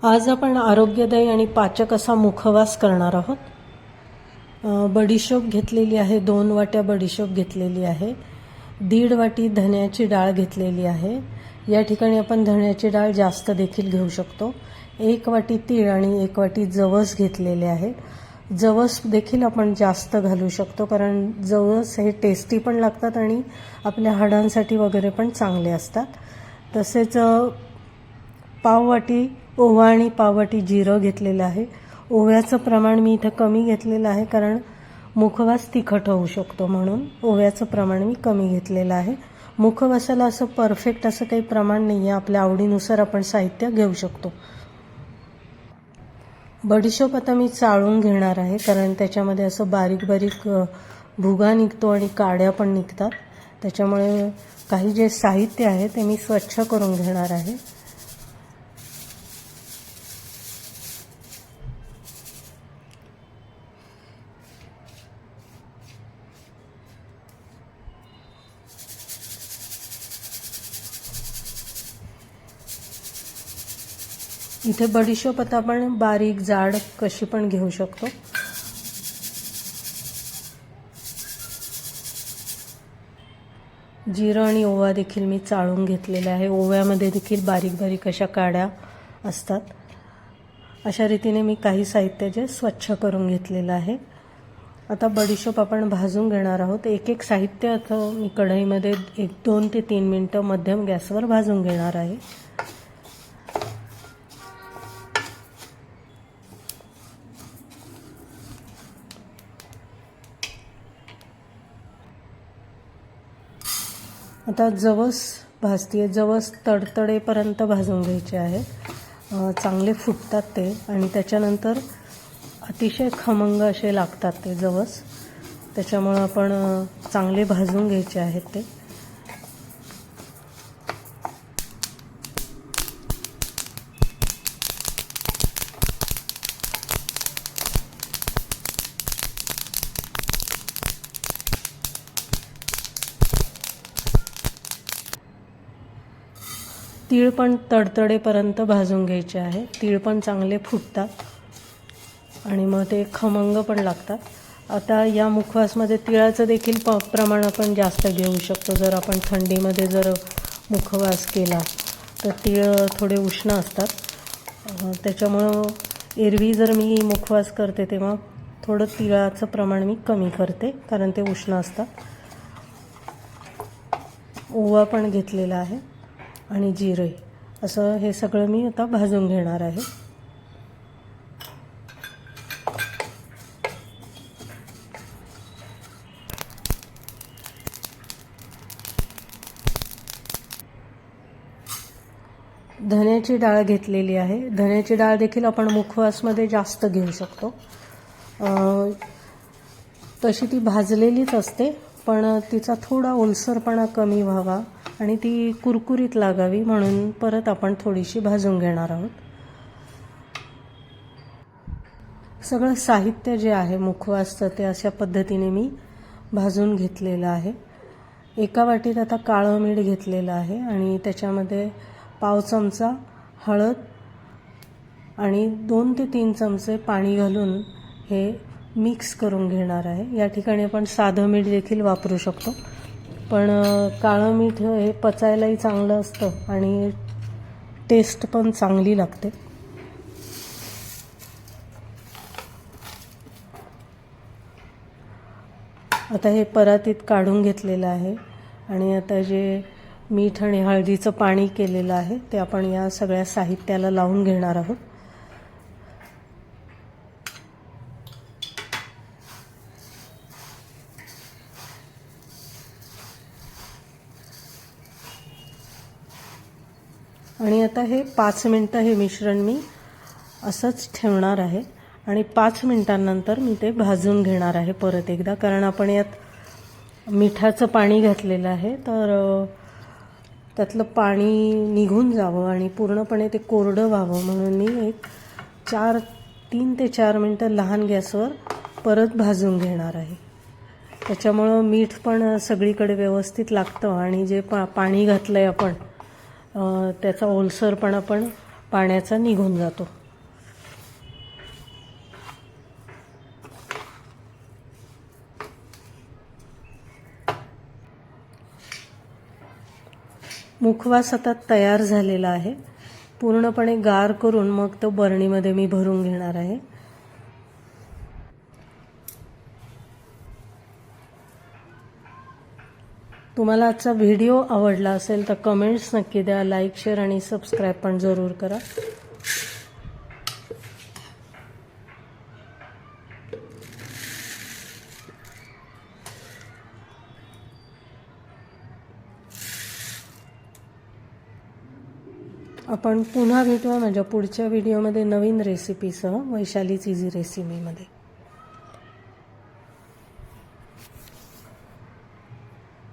आज आपण आरोग्यदायी आणि पाचक असा मुखवास करणार आहोत। बडीशोप घेतलेली आहे, 2 वाट्या बडीशोप घेतलेली आहे, 1.5 वाटी धण्याची डाळ घेतलेली आहे। या ठिकाणी आपण धण्याची डाळ जास्त देखील घेऊ शकतो। 1 वाटी तीळ आणि 1 वाटी जवस घेतलेले आहे। जवस देखील आपण जास्त घालू शकतो, कारण जवस हे टेस्टी पण लागतात आणि आपल्या हाडांसाठी वगैरे पण चांगले असतात। तसेच पाव वाटी ओवा आणि पाव वाटी जिरं घेतलेलं आहे। ओव्याचं प्रमाण मी इथं कमी घेतलेलं आहे, कारण मुखवास तिखट होऊ शकतो, म्हणून ओव्याचं प्रमाण मी कमी घेतलेलं आहे। मुखवासाला असं परफेक्ट असं काही प्रमाण नाही आहे, आपल्या आवडीनुसार आपण साहित्य घेऊ शकतो। बडीशोप आता मी चाळून घेणार आहे, कारण त्याच्यामध्ये असं बारीक बारीक भुगा निघतो आणि काड्या पण निघतात। त्याच्यामुळे काही जे साहित्य आहे ते मी स्वच्छ करून घेणार आहे। इथे बडीशोप आता आपण बारीक जाड कशी पण घेऊ शकतो। जिरं आणि ओवा देखील मी चाळून घेतलेले आहे। ओव्यामध्ये देखील बारीक बारीक अशा काड्या असतात। अशा रीतीने मी काही साहित्य जे स्वच्छ करून घेतलेलं आहे। आता बडीशोप आपण भाजून घेणार आहोत। एक एक साहित्य आता मी कढईमध्ये 2 ते 3 मिनिटं मध्यम गॅसवर भाजून घेणार आहे। आता जवस भाजते, जवस तडतडेपर्यंत भाजून घ्यायचे आहे। चांगले फुटतात ते आणि त्याच्यानंतर अतिशय खमंग असे लागतात ते जवस, त्याच्यामुळे आपण चांगले भाजून घ्यायचे आहेत ते। तीळ पण तडतडेपर्यंत भाजून घ्यायचे आहे। तीळ पण चांगले फुटतात आणि मग ते खमंग पण लागतात। आता या मुखवासमध्ये तिळाचं देखील प्रमाण आपण जास्त घेऊ शकतो। जर आपण थंडीमध्ये जर मुखवास केला तर तीळ थोडे उष्ण असतात, त्याच्यामुळं एरवी जर मी मुखवास करते तेव्हा थोडं तिळाचं प्रमाण मी कमी करते, कारण ते उष्ण असतात। ओवा पण घेतलेला आहे आणि जिरे, असं हे सगळं मी आता भाजून घेणार आहे। धण्याची डाळ घेतलेली आहे। धण्याची डाळ देखील आपण मुखवासमध्ये जास्त घेऊ शकतो। तशी ती भाजलेलीच असते, पण तिचा थोडा ओलसरपणा कमी व्हावा आणि ती कुरकुरीत लागावी म्हणून परत आपण थोडीशी भाजून घेणार आहोत। सगळं साहित्य जे आहे मुखवासचं ते अशा पद्धतीने मी भाजून घेतलेलं आहे। एका वाटीत आता काळं मीठ घेतलेलं आहे आणि त्याच्यामध्ये पाव चमचा हळद आणि 2 ते 3 चमचे पाणी घालून हे मिक्स करून घेणार आहे। या ठिकाणी आपण साधं मीठ देखील वापरू शकतो, पण काळं मीठ हे पचायलाही चांगलं असतं आणि टेस्ट पण चांगली लागते। आता हे परातीत काढून घेतलेलं आहे आणि आता जे मीठ आणि हळदीचं पाणी केलेलं आहे ते आपण या सगळ्या साहित्याला लावून घेणार आहोत। आणि आता हे 5 मिनिटं हे मिश्रण मी असंच ठेवणार आहे आणि 5 मिनिटांनंतर मी ते भाजून घेणार आहे परत एकदा, कारण आपण यात मिठाचं पाणी घातलेलं आहे, तर त्यातलं पाणी निघून जावं आणि पूर्णपणे ते कोरडं व्हावं म्हणून मी 3 ते 4 मिनिटं लहान गॅसवर परत भाजून घेणार आहे। त्याच्यामुळं मीठ पण सगळीकडे व्यवस्थित लागतं आणि जे पाणी घातलंय आपण त्याचा ओलसरपणा पण पाण्याचा निघून जातो. मुखवास आता तयार झालेला आहे. पूर्णपणे गार करून मग तो बरणीमध्ये मी भरून घेणार आहे. तुम्हाला आजचा व्हिडिओ आवडला असेल तर कमेंट्स नक्की द्या, लाईक, शेअर आणि सबस्क्राईब पण जरूर करा. आपण पुन्हा भेटूया माझ्या पुढच्या व्हिडिओमध्ये नवीन रेसिपीसह, वैशालीच इझी रेसिपीमध्ये.